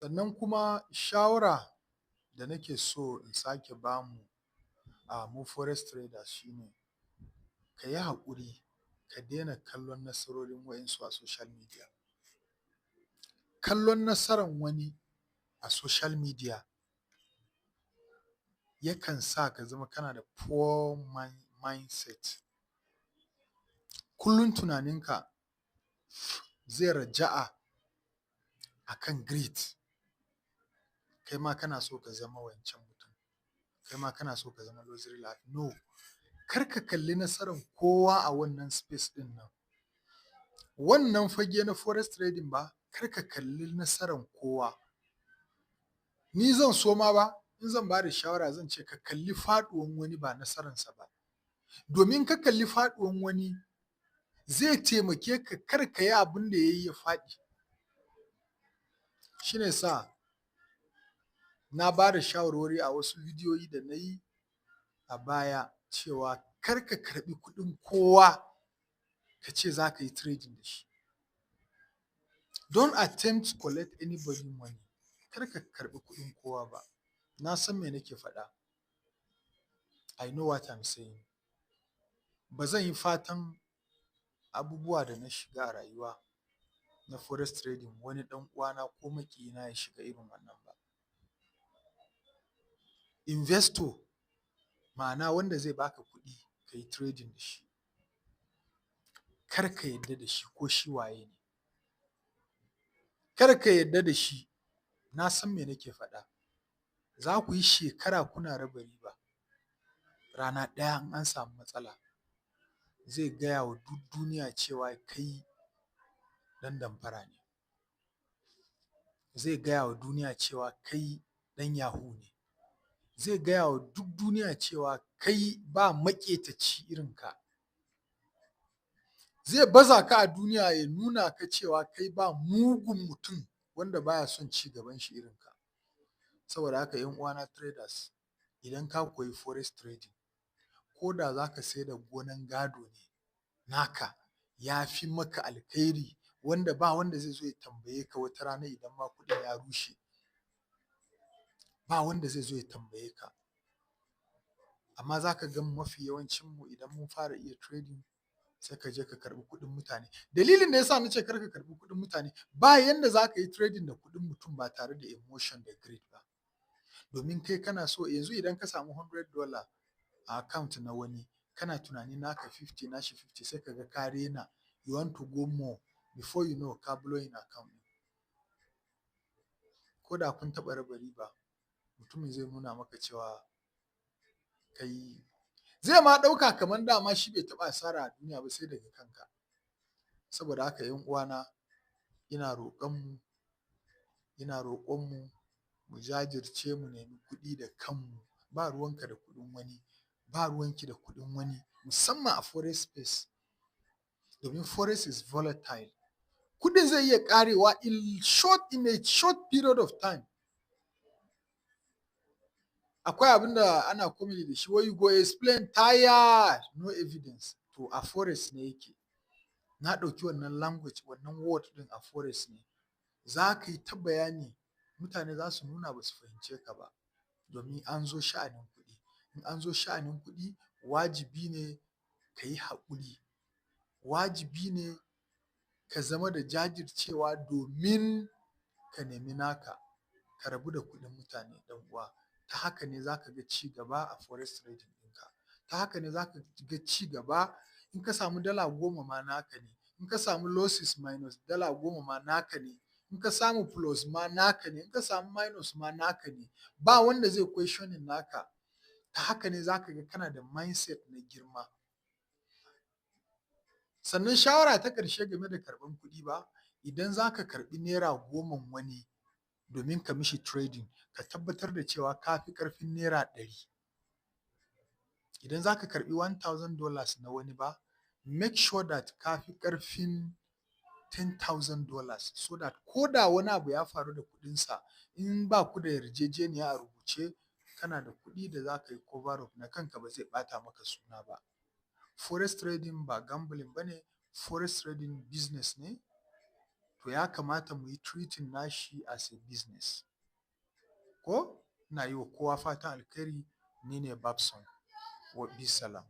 Sannan kuma shawara da nake so in sake bamu a mu forex traders shine ka yi haƙuri ka daina kallon nasarorin wayansu a social media. Kallon nasaran wani a social media yakan sa ka zama kana da poor mindset. Kullum tunaninka zai raja'a akan greed. Kai ma kana so ka zama wancan mutum. Kai ma kana so ka zama luxury life. No, kar ka kalli nasaran kowa a wannan space ɗin nan. Wannan fage na forex trading ba, kar ka kalli nasaran kowa. Ni zan so ma ba, in zan ba da shawara zan ce ka kalli faɗuwan wani ba nasararsa ba. Domin ka kalli faɗuwan wani zai taimake ka kar ka yi abin da ya yi ya faɗi. Shi ne sa na ba da shawarwari a wasu bidiyoyi da na yi a baya cewa kar ka karɓi kuɗin kowa ka ce za ka yi trading da shi. Don't attempt to collect anybody money. Kar ka karɓi kuɗin kowa ba. Na san me nake faɗa. I know what I'm saying. Ba zan yi fatan abubuwa da na shiga a rayuwa na forex trading wani ɗan uwana ko maƙiyina ya shiga irin wannan ba. Investor ma'ana wanda zai baka kuɗi ka yi trading da shi. Kar ka yadda da shi ko shi waye ne. Kar ka yadda da shi. Na san me nake faɗa. Za ku yi shekara kuna raba riba. Rana ɗaya in an samu matsala zai gaya wa duk duniya cewa kai ɗan damfara ne. Zai gaya wa duniya cewa kai ɗan yahoo ne. Zai gaya wa duk duniya cewa kai ba maƙetaci irinka. Zai baza ka a duniya ya nuna ka cewa kai ba mugun mutum wanda baya son ci gaban shi irinka. Saboda haka 'yan uwana traders, idan ka koyi forex trading, ko da za ka sai da gonan gado ne naka, ya fi maka alkhairi wanda ba wanda zai zo ya tambaye ka wata rana idan ma kuɗin ya rushe. Ba wanda zai zo ya tambaye ka. Amma za ka ga mafi yawancinmu idan mun fara iya trading sai ka je ka karɓi kuɗin mutane. Dalilin da ya sa na ce kar ka karɓi kuɗin mutane, ba yanda za ka yi trading da kuɗin mutum ba tare da emotion da greed ba. Domin kai kana so yanzu idan ka samu $100 a account na wani, kana tunani naka 50 nashi 50 sai ka ga ka rena, you want to go more before you know ka blowing account. Ko da kun taɓa raba riba, mutumin zai nuna maka cewa kai zai ma ɗauka kamar dama shi bai taɓa asara a duniya ba sai daga kanka. Saboda haka 'yan uwana ina roƙonmu mu jajirce mu nemi kuɗi da kanmu. Ba ruwanka da kuɗin wani, ba ruwanki da kuɗin wani, musamman a forex space. Domin forex is volatile. Kuɗin zai iya ƙarewa in a short period of time. Akwai abin da ana comedy da shi, wai you go explain tired, no evidence. To a forex ne yake. Na ɗauki wannan language, wannan word ɗin a forex ne. Za ka yi ta bayani, mutane za su nuna ba su fahimce ka ba. Domin an zo sha'anin kuɗi. In an zo sha'anin kuɗi, wajibi ne ka yi haƙuri. Wajibi ne ka zama da jajircewa domin ka nemi naka. Ka rabu da kuɗin mutane ɗan uwa. Ta haka ne za ka ga ci gaba a forex trading ɗinka. Ta haka ne za ka ga ci gaba. In ka samu dala 10 ma naka ne. In ka samu losses minus dala 10 ma naka ne. In ka samu plus ma naka ne. In ka samu minus ma naka ne. Ba wanda zai questioning naka. Ta haka ne za ka ga kana da mindset na girma. Sannan shawara ta ƙarshe game da karɓan kuɗi ba, idan za ka karɓi naira 10 wani domin ka mishi trading, ka tabbatar da cewa ka fi ƙarfin naira 100. Idan za ka karɓi $1,000 na wani ba, make sure that ka fi ƙarfin $10,000 so that ko da wani abu ya faru da kuɗinsa, in ba ku da yarjejeniya a rubuce, kana da kuɗi da za ka yi cover up na kanka ba zai ɓata maka suna ba. Forex trading ba gambling ba ne, forex trading business ne. to ya kamata mu yi treating nashi as a business. Ko ina yi wa kowa fatan alkhairi, ni ne Babson, wa bisalam.